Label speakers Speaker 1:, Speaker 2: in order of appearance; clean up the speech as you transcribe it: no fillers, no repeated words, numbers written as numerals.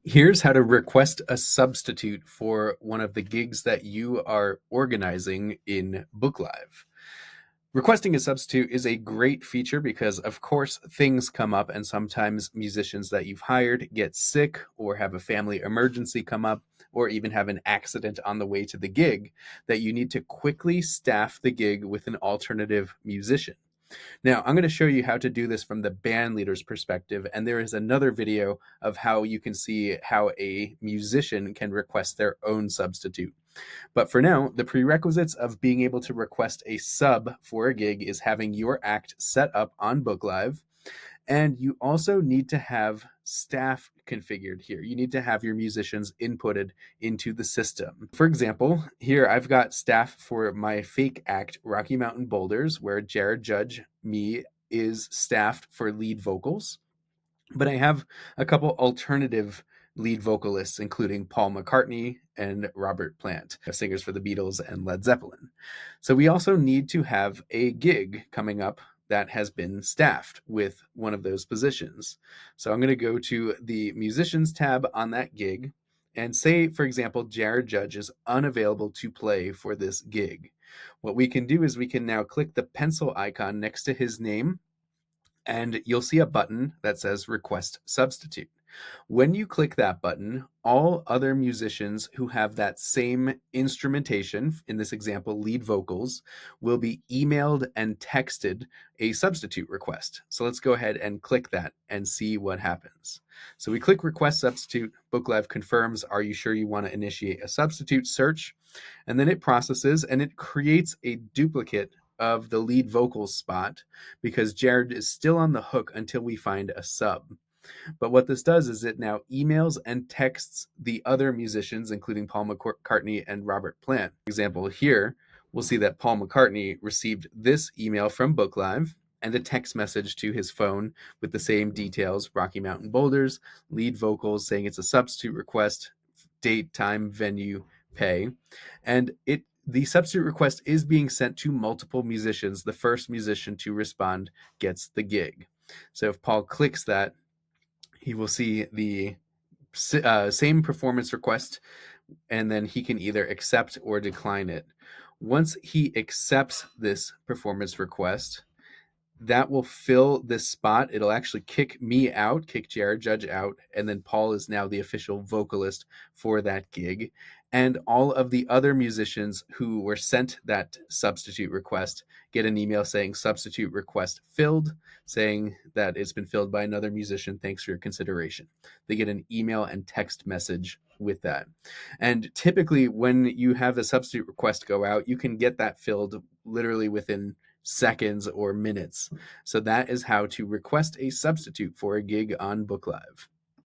Speaker 1: Here's how to request a substitute for one of the gigs that you are organizing in BookLive. Requesting a substitute is a great feature because, of course, things come up, and sometimes musicians that you've hired get sick or have a family emergency come up or even have an accident on the way to the gig that you need to quickly staff the gig with an alternative musician. Now, I'm going to show you how to do this from the band leader's perspective, and there is another video of how you can see how a musician can request their own substitute. But for now, the prerequisites of being able to request a sub for a gig is having your act set up on BookLive, and you also need to have staff configured here. You need to have your musicians inputted into the system. For example, here I've got staff for my fake act, Rocky Mountain Boulders, where Jared Judge, me, is staffed for lead vocals. But I have a couple alternative lead vocalists, including Paul McCartney and Robert Plant, singers for the Beatles and Led Zeppelin. So we also need to have a gig coming up that has been staffed with one of those positions. So I'm going to go to the musicians tab on that gig and say, for example, Jared Judge is unavailable to play for this gig. What we can do is we can now click the pencil icon next to his name, and you'll see a button that says Request Substitute. When you click that button, all other musicians who have that same instrumentation, in this example, lead vocals, will be emailed and texted a substitute request. So let's go ahead and click that and see what happens. So we click Request Substitute. BookLive confirms, are you sure you want to initiate a substitute search? And then it processes and it creates a duplicate of the lead vocals spot because Jared is still on the hook until we find a sub. But what this does is it now emails and texts the other musicians, including Paul McCartney and Robert Plant. For example, here we'll see that Paul McCartney received this email from BookLive and a text message to his phone with the same details: Rocky Mountain Boulders, lead vocals, saying it's a substitute request, date, time, venue, pay. And the substitute request is being sent to multiple musicians. The first musician to respond gets the gig. So if Paul clicks that, he will see the same performance request, and then he can either accept or decline it. Once he accepts this performance request, that will fill this spot. It'll actually kick me out, kick Jared Judge out, and then Paul is now the official vocalist for that gig. And all of the other musicians who were sent that substitute request get an email saying substitute request filled, saying that it's been filled by another musician. Thanks for your consideration. They get an email and text message with that. And typically when you have a substitute request go out, you can get that filled literally within seconds or minutes. So that is how to request a substitute for a gig on BookLive.